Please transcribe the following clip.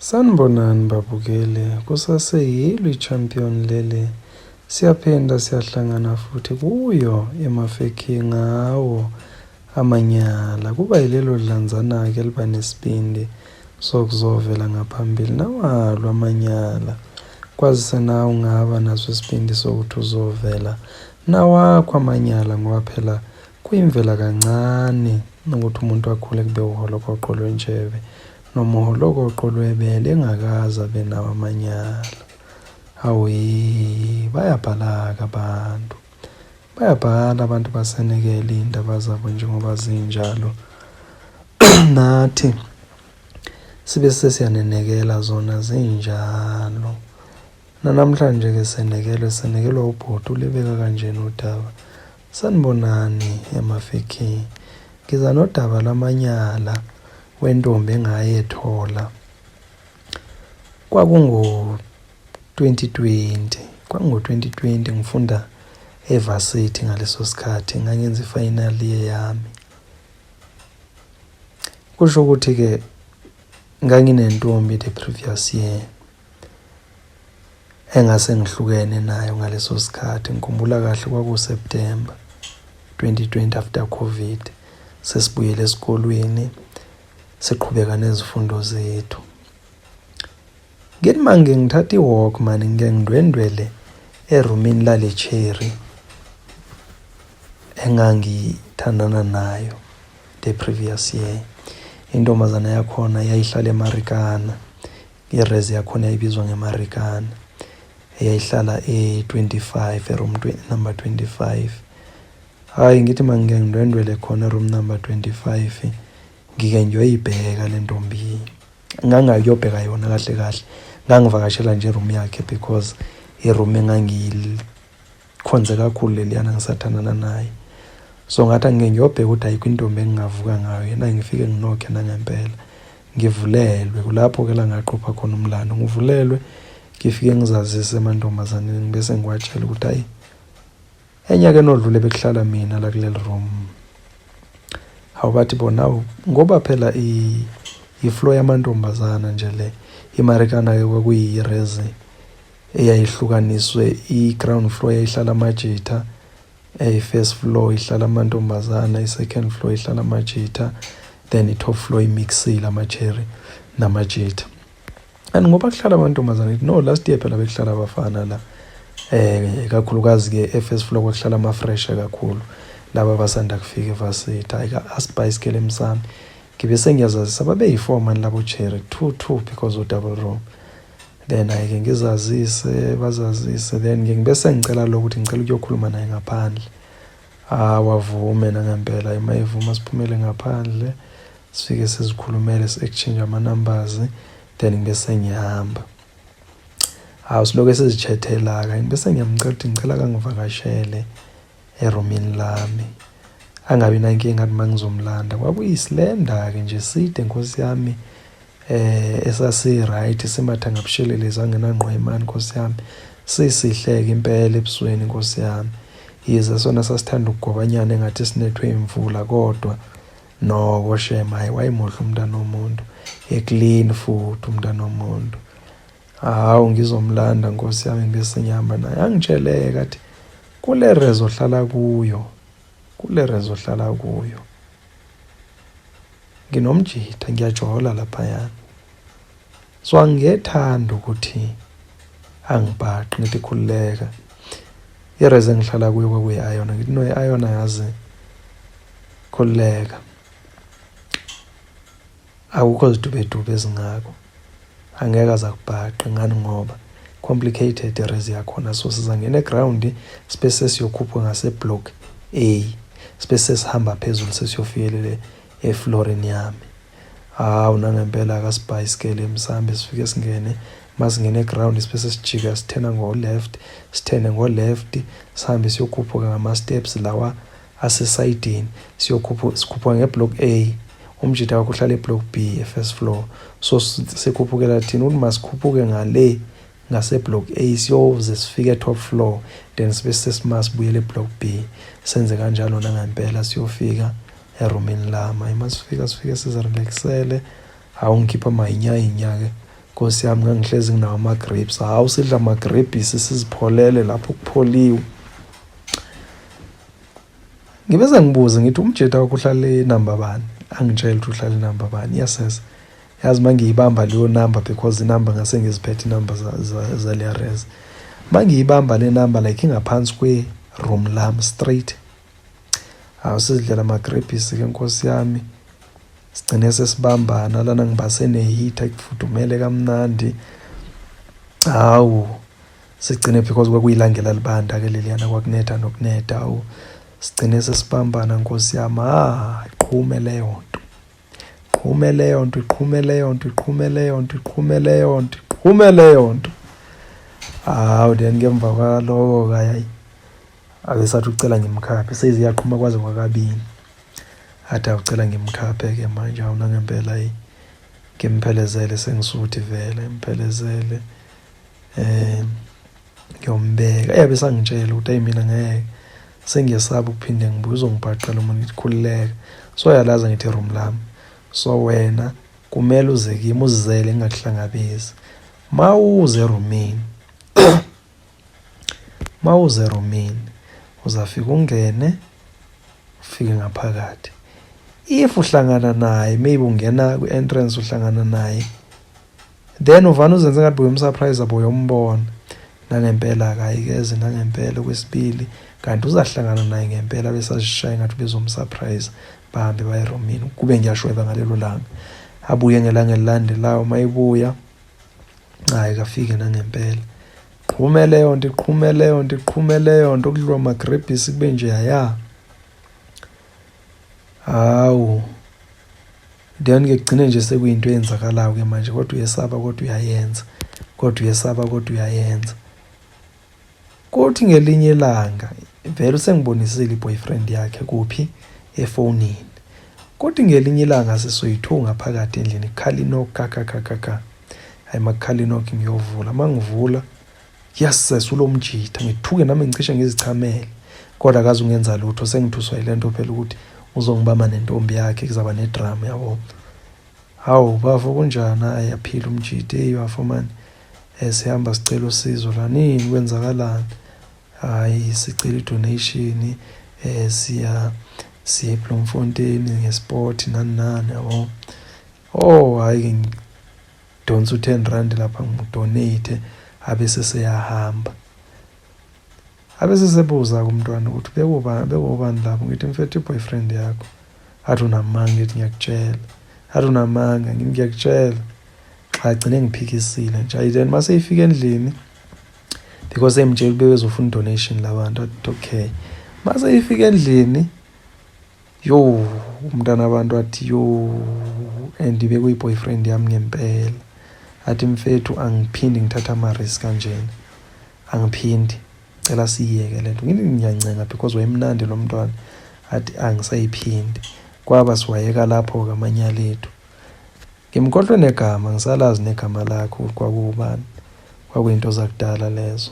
Sanibonani babukeli, kusaseyilo i-champion leli. Siyaphinda siyahlangana futhi kuyo emafekhi ngawo amanyala. Kuba yilelo dlanzana-ke eliba nesibindi sokuzovela ngaphambili nawalo amanyala. Kwazise nawe ungaba naso isibindi sokuthi uzovela nawakho amanyala, ngoba phela kuyimvela kancane ukuthi umuntu akhule kube uholokoqo lwentshebe noma uholokoqo lwebele engakaze abe nawo amanyala. Bayabhala-ke abantu. Bayabhala abantu basenekela iy'ndaba zabo njengoba zinjalo. Nathi sibe sesiyanenekela zona zinjalo. Namhlanje-ke senekelwa ubhuti ulibeka kanjena udaba. Sanibonani emafekhini. Ngiza nodaba lamanyala wentombi engayethola. Kwakungo-2020 ngifunda evarsity ngaleso sikhathi ngangenza i-final year yami. Kusho ukuthi-ke nganginentombi the previous year engase ngihlukene nayo ngaleso sikhathi. Ngikhumbula kahle kwakuSeptember 2020 after COVID. Sesibuyele esikolweni siqhubeka nezifundo zethu. Ngithi manje ngithatha i-walk mani ngindwendwele erumini lale Cherry engangithandana nayo the previous year. Intombazana yakhona yayihlala eMarikana, irezi yakhona yayibizwa ngeMarikana, eyayihlala e-25 eroom number 25. Ngithi manje ngindwendwele khona eroom number 25 ngike ngiyoyibheka le ntombi. Ngangayobheka yona kahle kahle, ngangivakashela nje iroom yakhe because iroom engangikhonze kakhulu leliyana ngisathandana naye. So ngathi angike ngiyobheka ukuthi ayikho intombi engingavuka ngayo, yena ngifike nginokhe nangempela ngivulelwe. Kulapho-ke la ngaqopha khona umlando, ngivulelwe ngifike ngizazise emantombazaneni bese ngiwatshela ukuthi hayi, enyakeni odlule bekuhlala mina la kuleli room. Bathi bona ngoba phela i-floor yamantombazana nje le iMarikana-ke kwakuyirezi eyayihlukaniswe. I-ground floor yayihlala amajita, i-first floor ihlala amantombazana, i-second floor ihlala amajita, then i-top floor imixile ama-Cherry namajita. And ngoba kuhlala amantombazana, no, last year phela bekuhlala abafana la. Kakhulukazi-ke e-first floor kwakuhlala ama-fresher kakhulu, laba abasanda kufika evarsity. Asibhayisikele emsami ngibe sengiyazazisa babeyi-4 mani labo Cherry, 2 because of double room. Then ayike ngizazise bazazise, then ngibe sengicela lokuthi ngicela ukuyokhuluma naye ngaphandle. Wavume nangempela, mayivuma siphumele ngaphandle sifike sizikhulumele, si-exchange ama-numbers, then ngibe sengihamba. Siloke sizichethelaka, ngibe sengiyamcela ukuthi ngicela kangivakashele erumini lami, angabi nankinga athi mangizomlanda. Kwakuyisilenda-ke nje side nkosi yami, esasi-right, simathanga bushelelezi angenanqwemani nkosi yami, sisihleke impela ebusweni nkosi yami. Yize sona sasithanda ukugobanyana engathi sinethwe imvula, kodwa noko shema wayimuhle umntana womuntu, eclean futhi umntana womuntu. Ngizomlanda nkosi yami ngibe sengihamba naye. Angitsheleke athi kule rezo hlala kuyo, nginomjita, ngiyajola laphayana. So angiyethanda ukuthi angibhaqe, ngithi khululeka. Irezi engihlala kuyo kwakuyi-Iona, ngithi no, i-Iona yazi khululeka, akukho zidubedube ezingako, angeke aze akubhaqe. Ngani? Ngoba complicated irezi yakhona. So sizangena eground sibe sesiyokhupha ngase-block A, sibe sesihamba phezulu sesiyofikelele eflorini yami. Nangempela akasibhayisikele emsambe sifike singene, masingene eground sibe sesijika sithena ngo-left, sihambe siyokhuphuka ngama-steps lawa asesayidini, sikhuphuka ngeblock A. Umjita wakho uhlala eblock B, e-first floor. So sikhuphukela thina ukuthi masikhuphuke ngale ngase-block A siyoze sifike e-top floor, then sibe sesimabuyele e-block B. Senze kanjalo nangempela siyofika erumini lami. Masifika sifike sizirelaxele, ngikhipha amahinya-ke Nkosi yami ngangihlezi nginawo ama-grapes. Hawu sidla ama-grapes sizipholele lapho kupholiwe. Ngibese ngibuze ngithi umjeda wakho uhlala enamba bani? Angitshela ukuthi uhlala enamba bani. Yasesa yazi mangiyibamba leyo number because inamba ngase ngiziphethe inamba zaleya res. Mangiyibamba le number like ingaphansi kwe-room lami straight. Hawu sizidlela ama-grapes ke nkosi yami. Sigcine sesibambana lana ngibase ne-heater kufudumele kamnandi. Hawu sigcine because kwakuyilangela libanda ke leliyana kwakunetha nokunetha. Hawu sigcine sesibambana nkosi yami. Iqhume leyo nto. Iqhume leyo nto, iqhume leyo nto, iqhume leyo nto, iqhume leyo nto, iqhume leyo nto. Hawu then ngemva kwaloko hayi abesathi ucela ngimkhaphe seziyaqhuma kwaze kwakabini. Athi awucela ngimkhaphe ke manje awuna ngempela ngemphelezele sengisuthi vele imphelezele ngiyombeka yabe sangitshela ukuthi mina ngeke sengiyasaba ukuphinde ngibuze ngibhaqela umuntu ngithi khulileka so yalaza ngithi room lami so wena kumele uze kimi uzizele ngingakuhlangabezi mawuze roomini mawuze roomini uzafika ungene ufike ngaphakathi. If uhlangana naye maybe ungena ku-entrance uhlangana naye then uvana uzenze ngathi uyomsurprise abo uyombona nangempela akayikeze nangempela kwesibili kanti uzahlangana naye ngempela bese azishaya ngathi bezomsurprise bahambe baye roomini kube ngiyashweba ngalelo langa abuye ngelanga elilandelayo mayibuya hayi kafike nangempela. Iqhume leyo nto, iqhume leyo nto, iqhume leyo nto kudliwa ama-grapes kube nje haya. Hawu then ngigcine nje sekuyinto eyenzakalayo ke manje kodwa uyesaba kodwa uyayenza kodwa uyesaba kodwa uyayenza. Kuthi ngelinye ilanga vele usengibonisile iboyfriend yakhe kuphi efonini. Kuthi ngelinye ilanga sesoyithunga phakathi endlini khala inokakakaka. Hayi makhala inoki ngiyovula mangivula yasesa ulomjitha ngithuke nami ngicishe ngizichamele kodwa akazi ungenza lutho sengithuswa ilento phela ukuthi uzongibamba nentombi yakhe kuzaba nedrama yabo. Hawu bafo kunjani ayaphila umjithe bafo man sihamba sicela usizo la nini kwenzakalani hayi sicela idonation siya eBloemfontein ngesport nani yabo. Hayi ngidonsa u10 lapha ngidonate abese seyahamba. Abese sebuza kumntwana ukuthi bekubani lapho ngithi mfethu boyfriend yakho. Athi unamanga ngithi ngiyakutshela. Athi unamanga ngithi ngiyakutshela. Xa agcine ngiphikisile nje then mase ifika endlini because emtshela bezofuna donation labantu athi okay. Mase ifika endlini umntana abantu athi and bekuyi boyfriend yami ngempela. Athi mfethu angiphindi ngithatha ama risk kanjena. Angiphindi cela siyeke lento ngithi ngiyancenga because wayemnandi lo mntwana athi angisayiphindi kwaba siwayeka lapho kamanya lethu ngimkhohlwe negama ngisalazi negama lakho kwakubani kwakuyinto zakudala lezo.